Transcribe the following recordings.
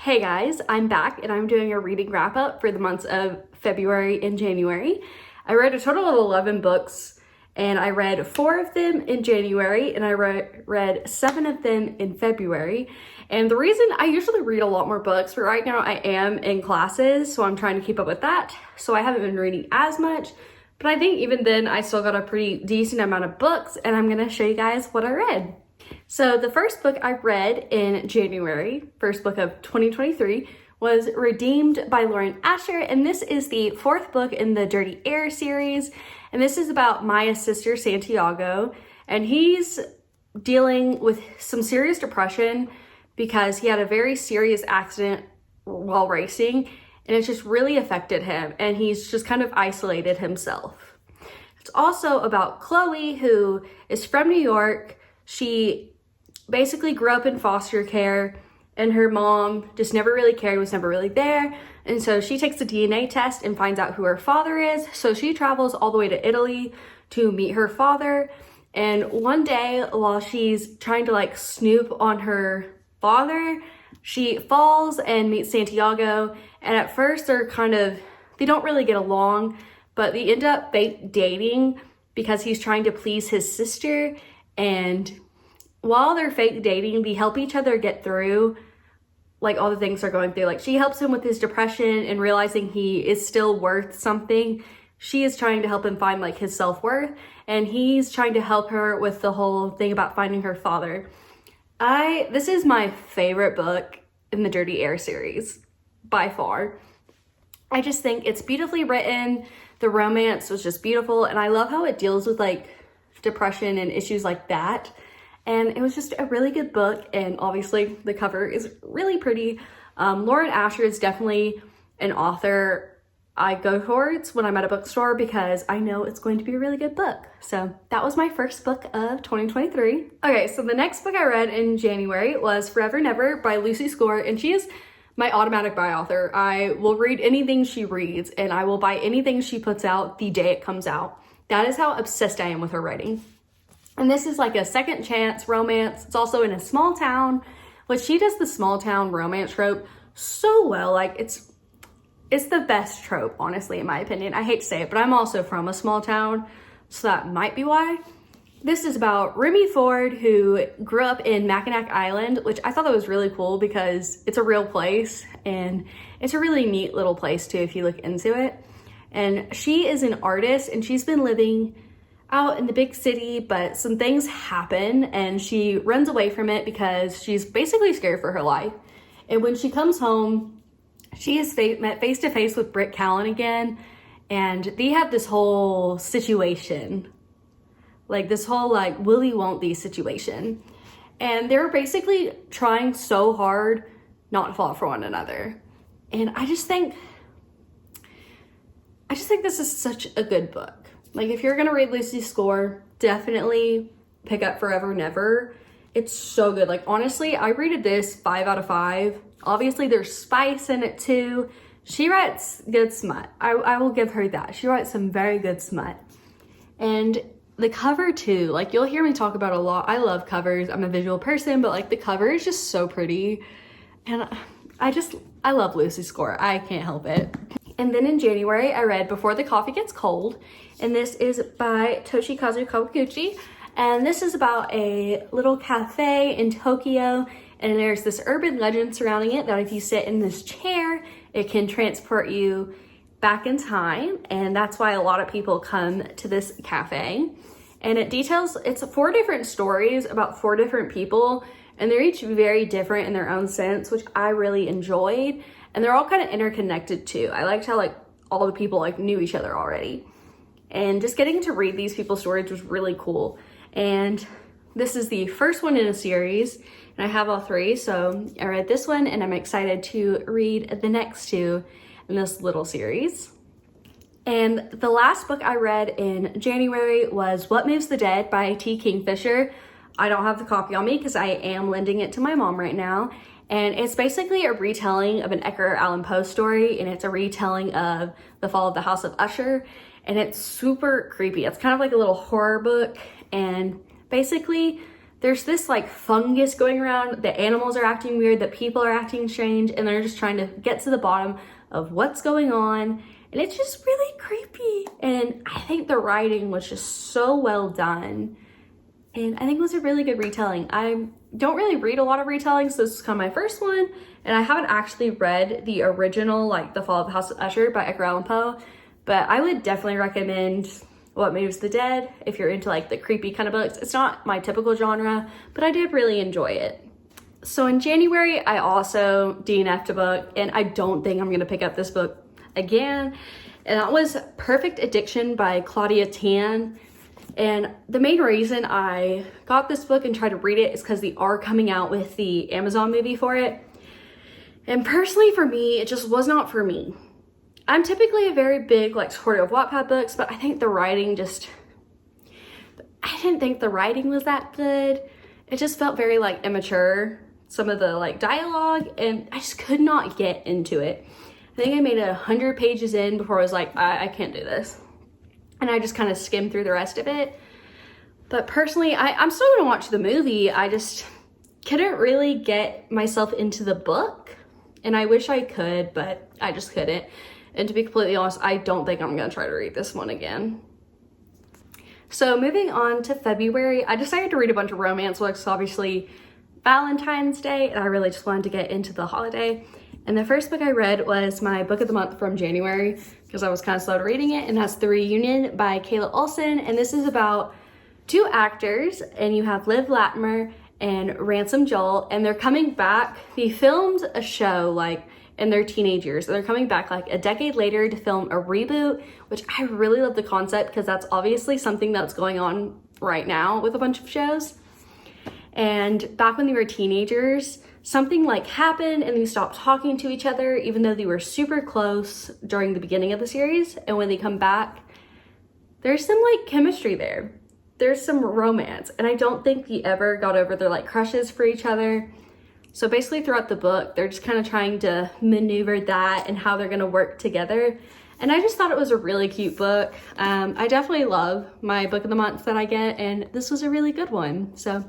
Hey guys, I'm back and I'm doing a reading wrap up for the months of February and January. I read a total of 11 books and I read 4 of them in January and I read 7 of them in February. And the reason I usually read a lot more books, but right now I am in classes, so I'm trying to keep up with that. So I haven't been reading as much, but I think even then I still got a pretty decent amount of books and I'm gonna show you guys what I read. So the first book I read in January, first book of 2023, was Redeemed by Lauren Asher, and this is the 4th book in the Dirty Air series, and this is about Maya's sister Santiago, and he's dealing with some serious depression because he had a very serious accident while racing, and it's just really affected him, and he's just kind of isolated himself. It's also about Chloe, who is from New York. She basically grew up in foster care and her mom just never really cared, was never really there. And so she takes a DNA test and finds out who her father is. So she travels all the way to Italy to meet her father. And one day while she's trying to snoop on her father, she falls and meets Santiago. And at first they don't really get along, but they end up fake dating because he's trying to please his sister. And while they're fake dating, they help each other get through all the things they're going through. She helps him with his depression and realizing he is still worth something. She is trying to help him find his self-worth, and he's trying to help her with the whole thing about finding her father. This is my favorite book in the Dirty Air series by far. I just think it's beautifully written. The romance was just beautiful, and I love how it deals with depression and issues like that. And it was just a really good book, and obviously the cover is really pretty. Lauren Asher is definitely an author I go towards when I'm at a bookstore because I know it's going to be a really good book. So that was my first book of 2023. Okay, so the next book I read in January was Forever Never by Lucy Score, and she is my automatic buy author. I will read anything she reads, and I will buy anything she puts out the day it comes out. That is how obsessed I am with her writing. And this is a second chance romance. It's also in a small town, which she does the small town romance trope so well. It's the best trope, honestly, in my opinion. I hate to say it, but I'm also from a small town, so that might be why. This is about Remy Ford, who grew up in Mackinac Island, which I thought that was really cool because it's a real place, and it's a really neat little place too if you look into it. And she is an artist, and she's been living out in the big city, but some things happen and she runs away from it because she's basically scared for her life. And when she comes home, she is met face to face with Britt Callen again, and they have this whole situation, this whole will he won't thee situation. And they're basically trying so hard not to fall for one another. And I just think this is such a good book. If you're gonna read Lucy Score, definitely pick up Forever Never. It's so good. Honestly, I rated this 5 out of 5. Obviously, there's spice in it too. She writes good smut. I will give her that. She writes some very good smut. And the cover too, you'll hear me talk about a lot. I love covers. I'm a visual person, but the cover is just so pretty. And I love Lucy Score. I can't help it. And then in January, I read Before the Coffee Gets Cold, and this is by Toshikazu Kawaguchi. And this is about a little cafe in Tokyo, and there's this urban legend surrounding it that if you sit in this chair, it can transport you back in time, and that's why a lot of people come to this cafe. And it's 4 different stories about 4 different people, and they're each very different in their own sense, which I really enjoyed. And they're all kind of interconnected too. I liked how all the people knew each other already. And just getting to read these people's stories was really cool. And this is the first one in a series, and I have all 3. So I read this one, and I'm excited to read the next 2 in this little series. And the last book I read in January was What Moves the Dead by T. Kingfisher. I don't have the copy on me because I am lending it to my mom right now. And it's basically a retelling of an Edgar Allan Poe story, and it's a retelling of The Fall of the House of Usher, and it's super creepy. It's kind of like a little horror book, and basically there's this like fungus going around, the animals are acting weird, the people are acting strange, and they're just trying to get to the bottom of what's going on. And it's just really creepy. And I think the writing was just so well done. And I think it was a really good retelling. I don't really read a lot of retellings, so this is kind of my first one. And I haven't actually read the original, like The Fall of the House of Usher by Edgar Allan Poe. But I would definitely recommend What Moves the Dead if you're into like the creepy kind of books. It's not my typical genre, but I did really enjoy it. So in January, I also DNF'd a book, and I don't think I'm gonna pick up this book again. And that was Perfect Addiction by Claudia Tan. And the main reason I got this book and tried to read it is because they are coming out with the Amazon movie for it. And personally for me, it just was not for me. I'm typically a very big like supporter of Wattpad books, but I think the writing I didn't think the writing was that good. It just felt very like immature, some of the like dialogue, and I just could not get into it. I think I made 100 pages in before I was like, I can't do this. And I just kind of skimmed through the rest of it. But personally, I'm still gonna watch the movie. I just couldn't really get myself into the book. And I wish I could, but I just couldn't. And to be completely honest, I don't think I'm gonna try to read this one again. So moving on to February, I decided to read a bunch of romance books, obviously Valentine's Day, and I really just wanted to get into the holiday. And the first book I read was my book of the month from January, because I was kind of slow to reading it, and that's The Reunion by Kayla Olson. And this is about two actors, and you have Liv Latimer and Ransom Joel, and they're coming back. They filmed a show like in their teenage years, and they're coming back like a decade later to film a reboot, which I really love the concept because that's obviously something that's going on right now with a bunch of shows. And back when they were teenagers, something like happened and they stopped talking to each other, even though they were super close during the beginning of the series. And when they come back, there's some like chemistry there. There's some romance. And I don't think they ever got over their like crushes for each other. So basically throughout the book, they're just kind of trying to maneuver that and how they're going to work together. And I just thought it was a really cute book. I definitely love my book of the month that I get, and this was a really good one. So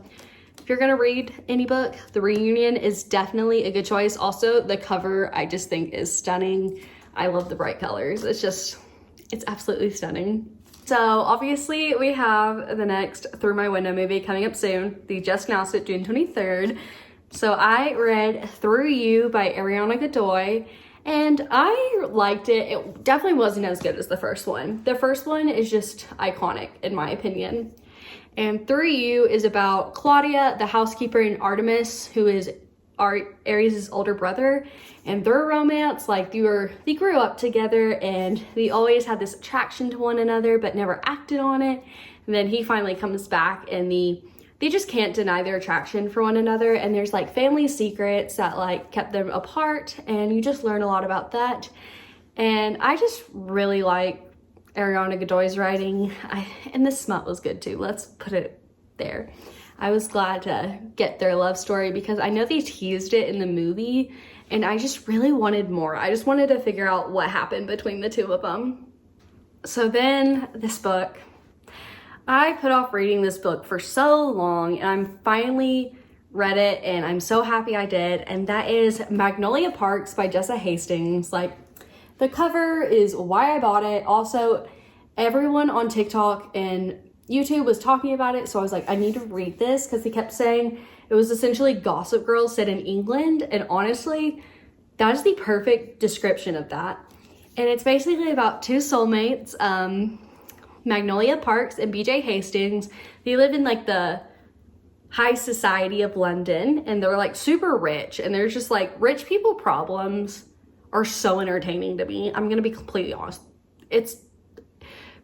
if you're gonna read any book, The Reunion is definitely a good choice. Also, the cover I just think is stunning. I love the bright colors. It's absolutely stunning. So obviously we have the next Through My Window movie coming up soon. They just announced it June 23rd. So I read Through You by Ariana Godoy, and I liked it. It definitely wasn't as good as the first one. The first one is just iconic in my opinion. And Through You is about Claudia, the housekeeper, and Artemis, who is Aries' older brother, and their romance, like they grew up together and they always had this attraction to one another but never acted on it. And then he finally comes back and they just can't deny their attraction for one another, and there's like family secrets that like kept them apart, and you just learn a lot about that. And I just really like Ariana Godoy's writing, and the smut was good too, let's put it there. I was glad to get their love story because I know they teased it in the movie, and I just really wanted more. I just wanted to figure out what happened between the two of them. So then this book, I put off reading this book for so long, and I'm finally read it, and I'm so happy I did, and that is Magnolia Parks by Jessa Hastings. Like, the cover is why I bought it. Also, everyone on TikTok and YouTube was talking about it, so I was like, I need to read this, because they kept saying it was essentially Gossip Girl set in England, and honestly, that is the perfect description of that. And it's basically about two soulmates, Magnolia Parks and BJ Hastings. They live in like the high society of London, and they're like super rich, and there's just like rich people problems are so entertaining to me. I'm gonna be completely honest. It's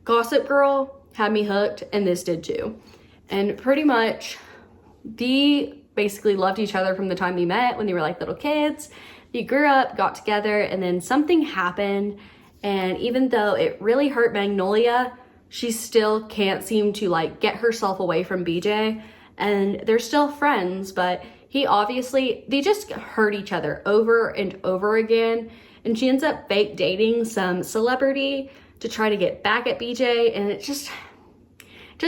Gossip Girl had me hooked, and this did too. And pretty much they basically loved each other from the time they met when they were like little kids. They grew up, got together, and then something happened, and even though it really hurt Magnolia, she still can't seem to like get herself away from BJ, and they're still friends, but they just hurt each other over and over again, and she ends up fake dating some celebrity to try to get back at BJ, and it just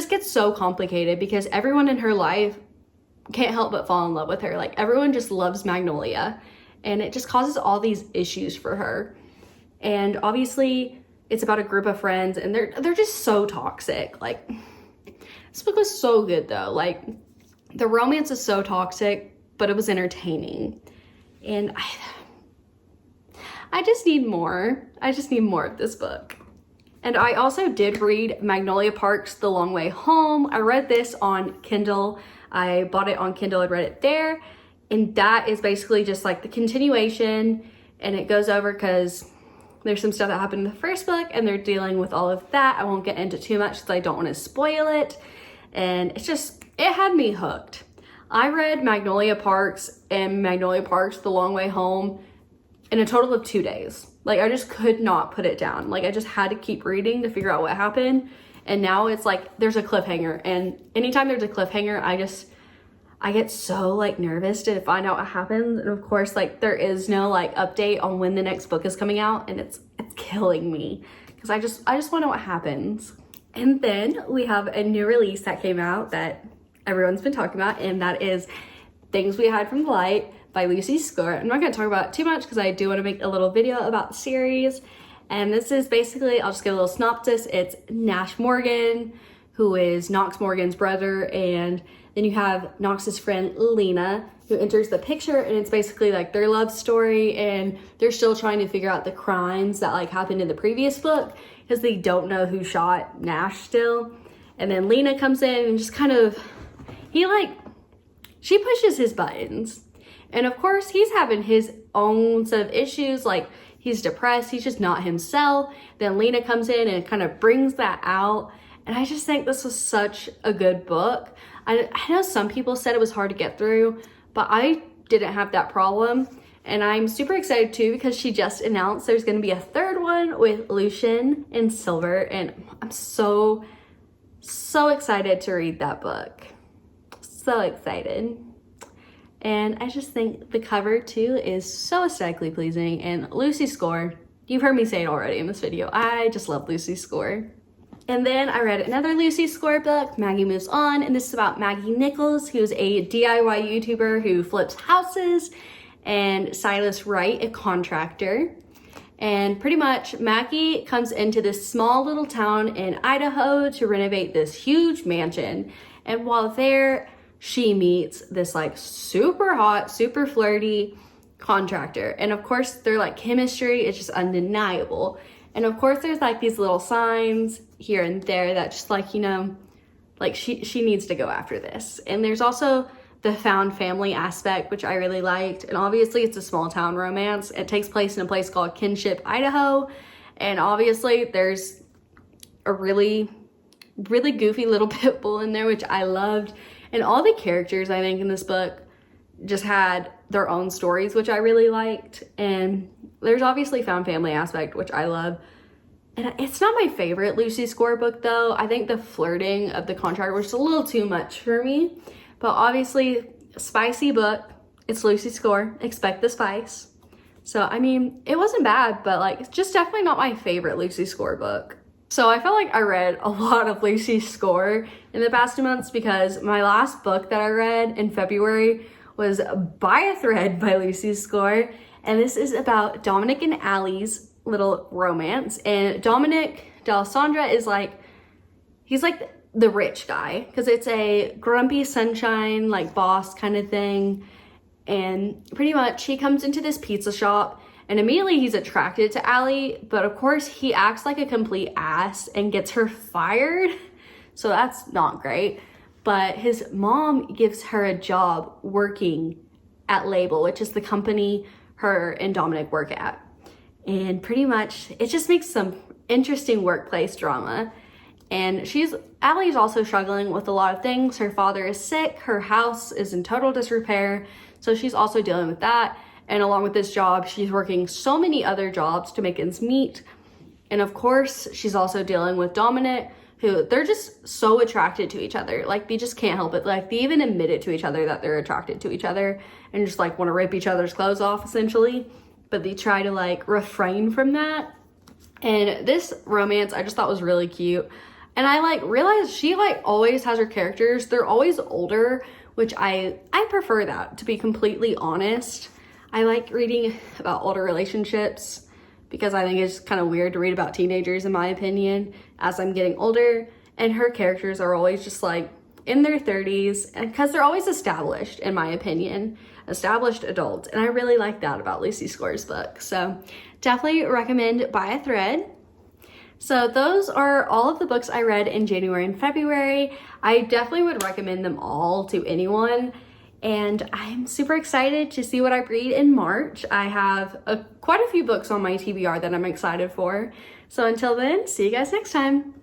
gets so complicated because everyone in her life can't help but fall in love with her. Like, everyone just loves Magnolia, and it just causes all these issues for her. And obviously it's about a group of friends, and they're just so toxic. Like, this book was so good though. Like, the romance is so toxic, but it was entertaining. And I just need more. I just need more of this book. And I also did read Magnolia Park's The Long Way Home. I read this on Kindle. I bought it on Kindle and read it there. And that is basically just like the continuation. And it goes over because there's some stuff that happened in the first book, and they're dealing with all of that. I won't get into too much because I don't want to spoil it. And it's just, it had me hooked. I read Magnolia Parks and Magnolia Parks The Long Way Home in a total of 2 days. Like, I just could not put it down. Like, I just had to keep reading to figure out what happened. And now it's like there's a cliffhanger, and anytime there's a cliffhanger, I get so like nervous to find out what happens. And of course, like, there is no like update on when the next book is coming out, and it's killing me because I just want to know what happens. And then we have a new release that came out that everyone's been talking about, and that is Things We Hide from the Light by Lucy Score. I'm not going to talk about it too much because I do want to make a little video about the series. And this is basically, I'll just give a little synopsis. It's Nash Morgan, who is Knox Morgan's brother, and then you have Knox's friend Lena, who enters the picture, and it's basically like their love story, and they're still trying to figure out the crimes that like happened in the previous book because they don't know who shot Nash still. And then Lena comes in and just kind of, she pushes his buttons. And of course, he's having his own set of issues, like he's depressed, he's just not himself. Then Lena comes in and kind of brings that out. And I just think this was such a good book. I know some people said it was hard to get through, but I didn't have that problem. And I'm super excited too because she just announced there's going to be a third one with Lucian and Silver. And I'm so excited to read that book. So excited. And I just think the cover too is so aesthetically pleasing. And Lucy Score, you've heard me say it already in this video, I just love Lucy Score. And then I read another Lucy Score book, Maggie Moves On, and this is about Maggie Nichols, who's a DIY YouTuber who flips houses, and Silas Wright, a contractor. And pretty much Maggie comes into this small little town in Idaho to renovate this huge mansion. And while there, she meets this like super hot, super flirty contractor. And of course, their like chemistry is just undeniable. And of course, there's like these little signs here and there that just like, you know, like she needs to go after this. And there's also the found family aspect, which I really liked. And obviously it's a small town romance. It takes place in a place called Kinship, Idaho. And obviously there's a really goofy little pit bull in there, which I loved. And all the characters, I think, in this book just had their own stories, which I really liked. And there's obviously found family aspect, which I love. And it's not my favorite Lucy Score book, though. I think the flirting of the contractor was just a little too much for me. But obviously, spicy book. It's Lucy Score. Expect the spice. So, I mean, it wasn't bad, but like, it's just definitely not my favorite Lucy Score book. So I felt like I read a lot of Lucy Score in the past 2 months because my last book that I read in February was By a Thread by Lucy Score. And this is about Dominic and Allie's little romance. And Dominic D'Alessandra is like, he's like the rich guy because it's a grumpy sunshine, like boss kind of thing. And pretty much he comes into this pizza shop and immediately he's attracted to Allie, but of course he acts like a complete ass and gets her fired. So that's not great. But his mom gives her a job working at Label, which is the company her and Dominic work at. And pretty much it just makes some interesting workplace drama. And Allie's also struggling with a lot of things. Her father is sick, her house is in total disrepair, so she's also dealing with that. And along with this job, she's working so many other jobs to make ends meet. And of course, she's also dealing with Dominic, who they're just so attracted to each other. Like, they just can't help it. Like, they even admit it to each other that they're attracted to each other and just like want to rip each other's clothes off essentially. But they try to like refrain from that. And this romance I just thought was really cute. And I like realized she like always has her characters, they're always older, which I prefer that, to be completely honest. I like reading about older relationships because I think it's kind of weird to read about teenagers, in my opinion, as I'm getting older. And her characters are always just like in their 30s, and because they're always established, in my opinion, established adults. And I really like that about Lucy Score's book. So definitely recommend By a Thread. So those are all of the books I read in January and February. I definitely would recommend them all to anyone. And I'm super excited to see what I read in March. I have quite a few books on my TBR that I'm excited for. So until then, see you guys next time.